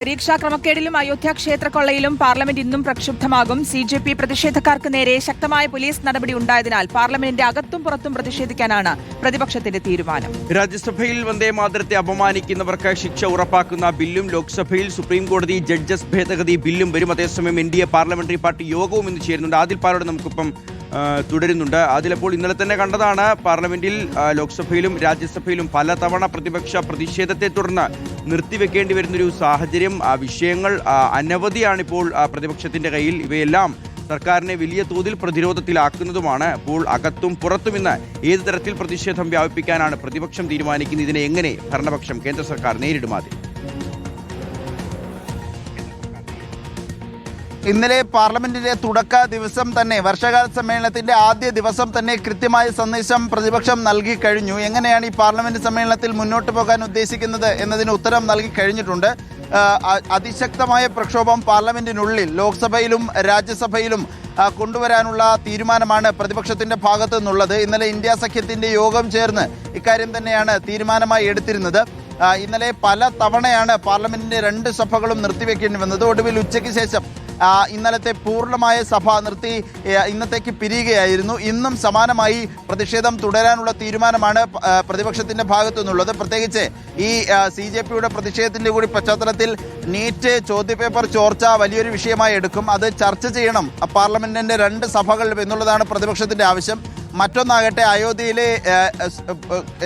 പരീക്ഷാ ക്രമക്കേടിലും അയോധ്യ ക്ഷേത്രക്കൊള്ളയിലും പാർലമെന്റ് ഇന്നും പ്രക്ഷുബ്ധമാകും. CJP പ്രതിഷേധക്കാർക്ക് നേരെ ശക്തമായ പോലീസ് നടപടി ഉണ്ടായതിനാൽ പാർലമെന്റിന്റെ അകത്തും പുറത്തും പ്രതിഷേധിക്കാനാണ് പ്രതിപക്ഷത്തിന്റെ തീരുമാനം. രാജ്യസഭയിൽ വന്ദേ മാതരത്തെ അപമാനിക്കുന്നവർക്ക് ശിക്ഷ ഉറപ്പാക്കുന്ന ബില്ലും ലോക്സഭയിൽ സുപ്രീംകോടതി ജഡ്ജസ് ഭേദഗതി ബില്ലും വരും. അതേസമയം NDA പാർലമെന്ററി പാർട്ടി യോഗവും ഇന്ന് ചേരുന്നുണ്ട്. ആദിൽ പാലോട് നമുക്കിപ്പം തുടരുന്നുണ്ട്. അതിലപ്പോൾ ഇന്നലെ തന്നെ കണ്ടതാണ് പാർലമെന്റിൽ ലോക്സഭയിലും രാജ്യസഭയിലും പലതവണ പ്രതിപക്ഷ പ്രതിഷേധത്തെ തുടർന്ന് നിർത്തിവെക്കേണ്ടി വരുന്നൊരു സാഹചര്യം. വിഷയങ്ങൾ അനവധിയാണിപ്പോൾ പ്രതിപക്ഷത്തിന്റെ കയ്യിൽ. ഇവയെല്ലാം സർക്കാരിനെ വലിയ തോതിൽ പ്രതിരോധത്തിലാക്കുന്നതുമാണ്. അപ്പോൾ അകത്തും പുറത്തും ഇന്ന് ഏത് തരത്തിൽ പ്രതിഷേധം വ്യാപിപ്പിക്കാനാണ് പ്രതിപക്ഷം തീരുമാനിക്കുന്നത്? ഇതിനെ എങ്ങനെ ഭരണപക്ഷം കേന്ദ്ര സർക്കാർ നേരിടും? ആദ്യം ഇന്നലെ പാർലമെന്റിന്റെ തുടക്ക ദിവസം തന്നെ, വർഷകാല സമ്മേളനത്തിന്റെ ആദ്യ ദിവസം തന്നെ കൃത്യമായ സന്ദേശം പ്രതിപക്ഷം നൽകി കഴിഞ്ഞു. എങ്ങനെയാണ് ഈ പാർലമെന്റ് സമ്മേളനത്തിൽ മുന്നോട്ട് പോകാൻ ഉദ്ദേശിക്കുന്നത് എന്നതിന് ഉത്തരം നൽകി കഴിഞ്ഞിട്ടുണ്ട്. അതിശക്തമായ പ്രക്ഷോഭം പാർലമെന്റിനുള്ളിൽ ലോക്സഭയിലും രാജ്യസഭയിലും കൊണ്ടുവരാനുള്ള തീരുമാനമാണ് പ്രതിപക്ഷത്തിന്റെ ഭാഗത്തു നിന്നുള്ളത്. ഇന്നലെ ഇന്ത്യ സഖ്യത്തിന്റെ യോഗം ചേർന്ന് ഇക്കാര്യം തന്നെയാണ് തീരുമാനമായി എടുത്തിരുന്നത്. ഇന്നലെ പല തവണയാണ് പാർലമെന്റിന്റെ രണ്ട് സഭകളും നിർത്തിവെക്കേണ്ടി വന്നത്. ഒടുവിൽ ഉച്ചയ്ക്ക് ശേഷം ഇന്നലത്തെ പൂർണ്ണമായ സഭ നിർത്തി ഇന്നത്തേക്ക് പിരിയുകയായിരുന്നു. ഇന്നും സമാനമായി പ്രതിഷേധം തുടരാനുള്ള തീരുമാനമാണ് പ്രതിപക്ഷത്തിന്റെ ഭാഗത്തു നിന്നുള്ളത്. പ്രത്യേകിച്ച് ഈ CJPയുടെ പ്രതിഷേധത്തിന്റെ കൂടി പശ്ചാത്തലത്തിൽ നീറ്റ് ചോദ്യപേപ്പർ ചോർച്ച വലിയൊരു വിഷയമായി എടുക്കും. അത് ചർച്ച ചെയ്യണം പാർലമെന്റിന്റെ രണ്ട് സഭകളിലും എന്നുള്ളതാണ് പ്രതിപക്ഷത്തിന്റെ ആവശ്യം. മറ്റൊന്നാകട്ടെ, അയോധ്യയിലെ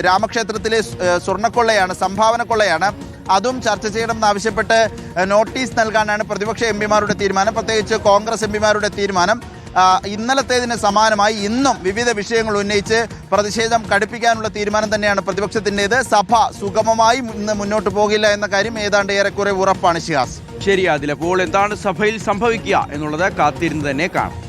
രാമക്ഷേത്രത്തിലെ സ്വർണ്ണക്കൊള്ളയാണ്, സംഭാവന കൊള്ളയാണ്. അതും ചർച്ച ചെയ്യണമെന്നാവശ്യപ്പെട്ട് നോട്ടീസ് നൽകാനാണ് പ്രതിപക്ഷ എംപിമാരുടെ തീരുമാനം, പ്രത്യേകിച്ച് കോൺഗ്രസ് എംപിമാരുടെ തീരുമാനം. ഇന്നലത്തേതിന് സമാനമായി ഇന്നും വിവിധ വിഷയങ്ങൾ ഉന്നയിച്ച് പ്രതിഷേധം കടുപ്പിക്കാനുള്ള തീരുമാനം തന്നെയാണ് പ്രതിപക്ഷത്തിൻ്റേത്. സഭ സുഗമമായി ഇന്ന് മുന്നോട്ട് പോകില്ല എന്ന കാര്യം ഏതാണ്ട് ഏറെക്കുറെ ഉറപ്പാണ്. ഷിഹാസ്, ശരി. അതിലപ്പോൾ എന്താണ് സഭയിൽ സംഭവിക്കുക എന്നുള്ളത് കാത്തിരുന്ന് തന്നെ കാണാം.